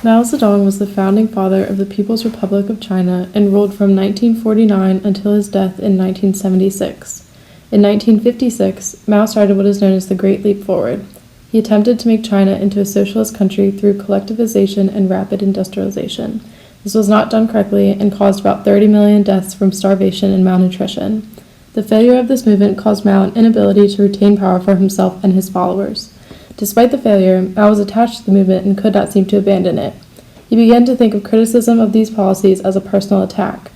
Mao Zedong was the founding father of the People's Republic of China and ruled from 1949 until his death in 1976. In 1956, Mao started what is known as the Great Leap Forward. He attempted to make China into a socialist country through collectivization and rapid industrialization. This was not done correctly and caused about 30 million deaths from starvation and malnutrition. The failure of this movement caused Mao an inability to retain power for himself and his followers. Despite the failure, Mao was attached to the movement and could not seem to abandon it. He began to think of criticism of these policies as a personal attack.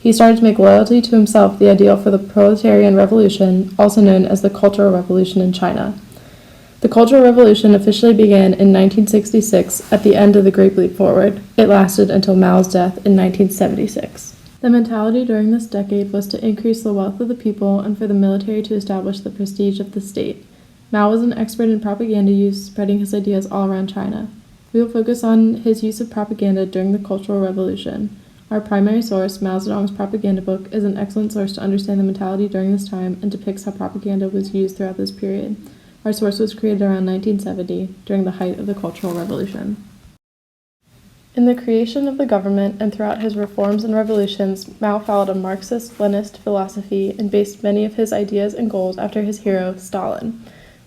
He started to make loyalty to himself the ideal for the proletarian revolution, also known as the Cultural Revolution in China. The Cultural Revolution officially began in 1966 at the end of the Great Leap Forward. It lasted until Mao's death in 1976. The mentality during this decade was to increase the wealth of the people and for the military to establish the prestige of the state. Mao was an expert in propaganda use, spreading his ideas all around China. We will focus on his use of propaganda during the Cultural Revolution. Our primary source, Mao Zedong's propaganda book, is an excellent source to understand the mentality during this time and depicts how propaganda was used throughout this period. Our source was created around 1970, during the height of the Cultural Revolution. In the creation of the government and throughout his reforms and revolutions, Mao followed a Marxist-Leninist philosophy and based many of his ideas and goals after his hero, Stalin.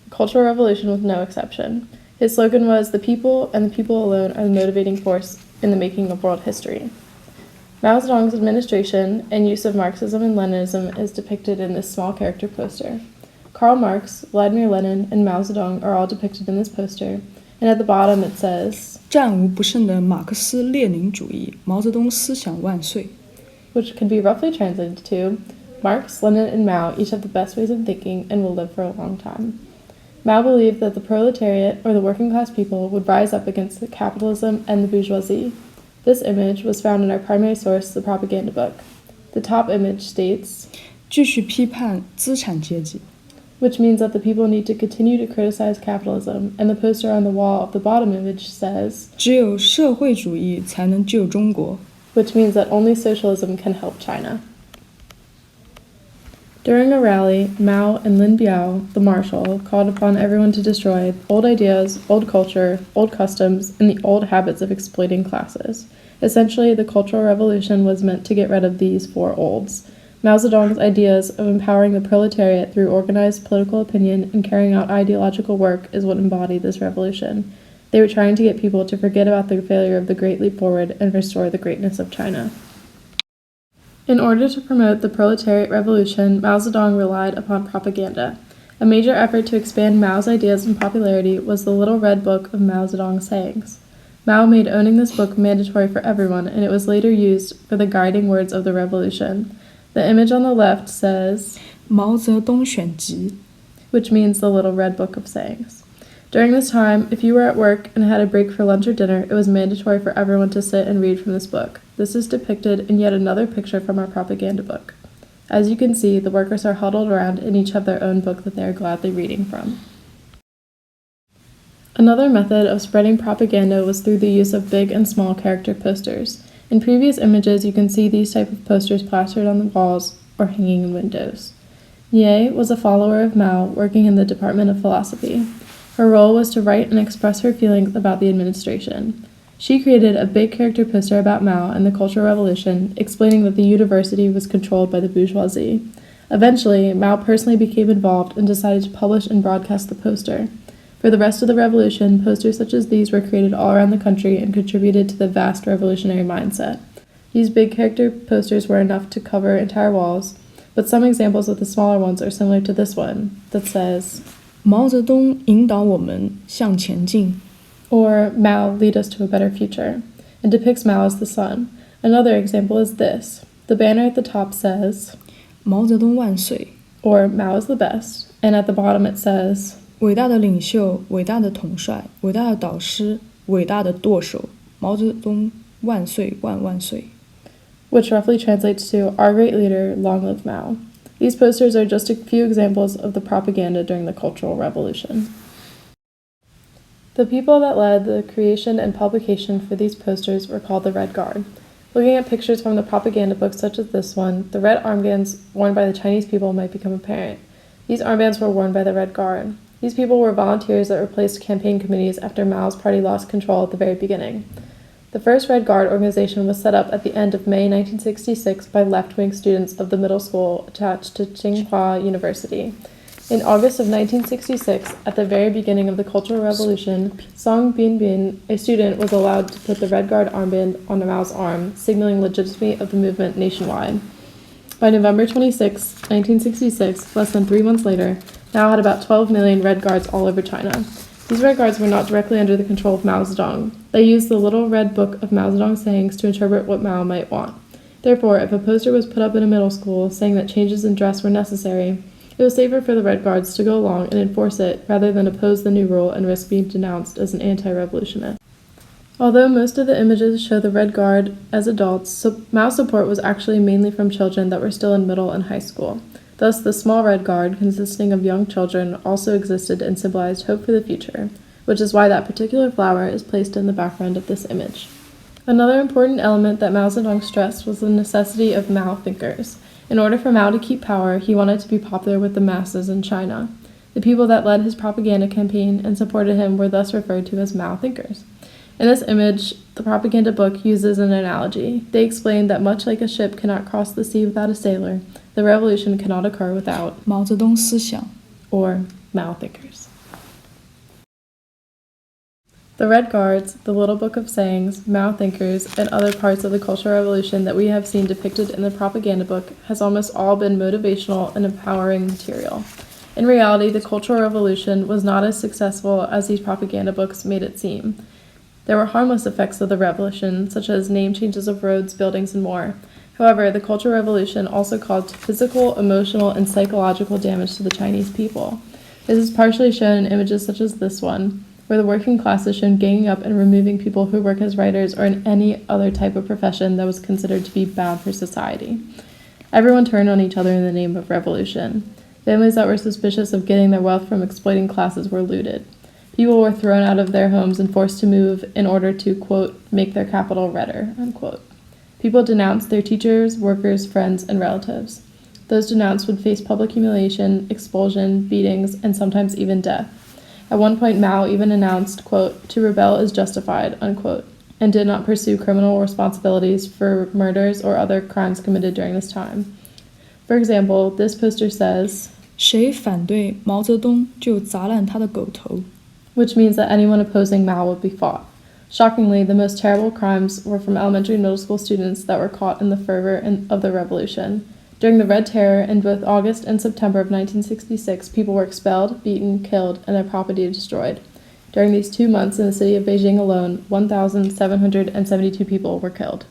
The Cultural Revolution was no exception. His slogan was, "The people and the people alone are the motivating force in the making of world history." Mao Zedong's administration and use of Marxism and Leninism is depicted in this small character poster. Karl Marx, Vladimir Lenin, and Mao Zedong are all depicted in this poster, and at the bottom it says, 战无不胜的马克思列宁主义，毛泽东思想万岁. which can be roughly translated to, Marx, Lenin, and Mao each have the best ways of thinking and will live for a long time. Mao believed that the proletariat, or the working class people, would rise up against the capitalism and the bourgeoisie. This image was found in our primary source, the propaganda book. The top image states, 继续批判资产阶级. which means that the people need to continue to criticize capitalism, and the poster on the wall of the bottom image says, 只有社会主义才能救中国. which means that only socialism can help China. During a rally, Mao and Lin Biao, the marshal, called upon everyone to destroy old ideas, old culture, old customs, and the old habits of exploiting classes. Essentially, the Cultural Revolution was meant to get rid of these four olds. Mao Zedong's ideas of empowering the proletariat through organized political opinion and carrying out ideological work is what embodied this revolution. They were trying to get people to forget about the failure of the Great Leap Forward and restore the greatness of China. In order to promote the proletariat revolution, Mao Zedong relied upon propaganda. A major effort to expand Mao's ideas and popularity was the Little Red Book of Mao Zedong's sayings. Mao made owning this book mandatory for everyone, and it was later used for the guiding words of the revolution. The image on the left says, 毛泽东选集, which means the Little Red Book of Sayings. During this time, if you were at work and had a break for lunch or dinner, it was mandatory for everyone to sit and read from this book. This is depicted in yet another picture from our propaganda book. As you can see, the workers are huddled around and each have their own book that they are gladly reading from. Another method of spreading propaganda was through the use of big and small character posters. In previous images, you can see these type of posters plastered on the walls or hanging in windows. Nie was a follower of Mao working in the Department of Philosophy. Her role was to write and express her feelings about the administration. She created a big character poster about Mao and the Cultural Revolution, explaining that the university was controlled by the bourgeoisie. Eventually, Mao personally became involved and decided to publish and broadcast the poster. For the rest of the revolution, posters such as these were created all around the country and contributed to the vast revolutionary mindset. These big character posters were enough to cover entire walls, but some examples of the smaller ones are similar to this one, that says, 毛泽东引导我们向前进, or Mao lead us to a better future, and depicts Mao as the sun. Another example is this. The banner at the top says, 毛泽东万岁, or Mao is the best, and at the bottom it says, 伟大的领袖，伟大的统帅，伟大的导师，伟大的舵手，毛泽东万岁万万岁, which roughly translates to, Our great leader, long live Mao. These posters are just a few examples of the propaganda during the Cultural Revolution. The people that led the creation and publication for these posters were called the Red Guard. Looking at pictures from the propaganda books such as this one, the red armbands worn by the Chinese people might become apparent. These armbands were worn by the Red Guard. These people were volunteers that replaced campaign committees after Mao's party lost control at the very beginning. The first Red Guard organization was set up at the end of May 1966 by left-wing students of the middle school attached to Tsinghua University. In August of 1966, at the very beginning of the Cultural Revolution, Song Binbin, a student, was allowed to put the Red Guard armband on Mao's arm, signaling legitimacy of the movement nationwide. By November 26, 1966, less than 3 months later, Mao had about 12 million Red Guards all over China. These Red Guards were not directly under the control of Mao Zedong. They used the little red book of Mao Zedong's sayings to interpret what Mao might want. Therefore, if a poster was put up in a middle school saying that changes in dress were necessary, it was safer for the Red Guards to go along and enforce it rather than oppose the new rule and risk being denounced as an anti-revolutionist. Although most of the images show the Red Guard as adults, Mao's support was actually mainly from children that were still in middle and high school. Thus, the small Red Guard, consisting of young children, also existed and symbolized hope for the future, which is why that particular flower is placed in the background of this image. Another important element that Mao Zedong stressed was the necessity of Mao thinkers. In order for Mao to keep power, he wanted to be popular with the masses in China. The people that led his propaganda campaign and supported him were thus referred to as Mao thinkers. In this image, the propaganda book uses an analogy. They explain that much like a ship cannot cross the sea without a sailor, the revolution cannot occur without 毛泽东思想 or Mao thinkers. The Red Guards, the Little Book of Sayings, Mao thinkers, and other parts of the Cultural Revolution that we have seen depicted in the propaganda book has almost all been motivational and empowering material. In reality, the Cultural Revolution was not as successful as these propaganda books made it seem. There were harmless effects of the revolution, such as name changes of roads, buildings, and more. However, the Cultural Revolution also caused physical, emotional, and psychological damage to the Chinese people. This is partially shown in images such as this one, where the working class is shown ganging up and removing people who work as writers or in any other type of profession that was considered to be bad for society. Everyone turned on each other in the name of revolution. Families that were suspicious of getting their wealth from exploiting classes were looted. People were thrown out of their homes and forced to move in order to, quote, make their capital redder, unquote. People denounced their teachers, workers, friends, and relatives. Those denounced would face public humiliation, expulsion, beatings, and sometimes even death. At one point, Mao even announced, quote, to rebel is justified, unquote, and did not pursue criminal responsibilities for murders or other crimes committed during this time. For example, this poster says, 谁反对毛泽东就砸烂他的狗头 which means that anyone opposing Mao would be fought. Shockingly, the most terrible crimes were from elementary and middle school students that were caught in the fervor of the revolution. During the Red Terror, in both August and September of 1966, people were expelled, beaten, killed, and their property destroyed. During these 2 months in the city of Beijing alone, 1,772 people were killed.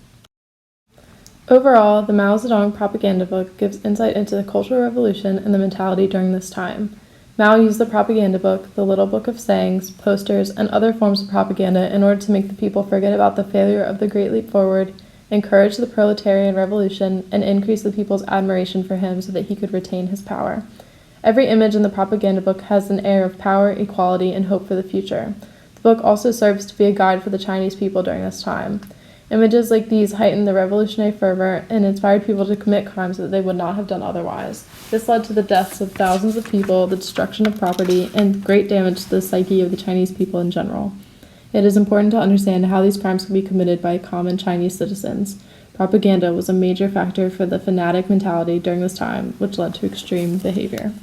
Overall, the Mao Zedong propaganda book gives insight into the Cultural Revolution and the mentality during this time. Mao used the propaganda book, the Little Book of Sayings, posters, and other forms of propaganda in order to make the people forget about the failure of the Great Leap Forward, encourage the proletarian revolution, and increase the people's admiration for him so that he could retain his power. Every image in the propaganda book has an air of power, equality, and hope for the future. The book also serves to be a guide for the Chinese people during this time. Images like these heightened the revolutionary fervor and inspired people to commit crimes that they would not have done otherwise. This led to the deaths of thousands of people, the destruction of property, and great damage to the psyche of the Chinese people in general. It is important to understand how these crimes can be committed by common Chinese citizens. Propaganda was a major factor for the fanatic mentality during this time, which led to extreme behavior.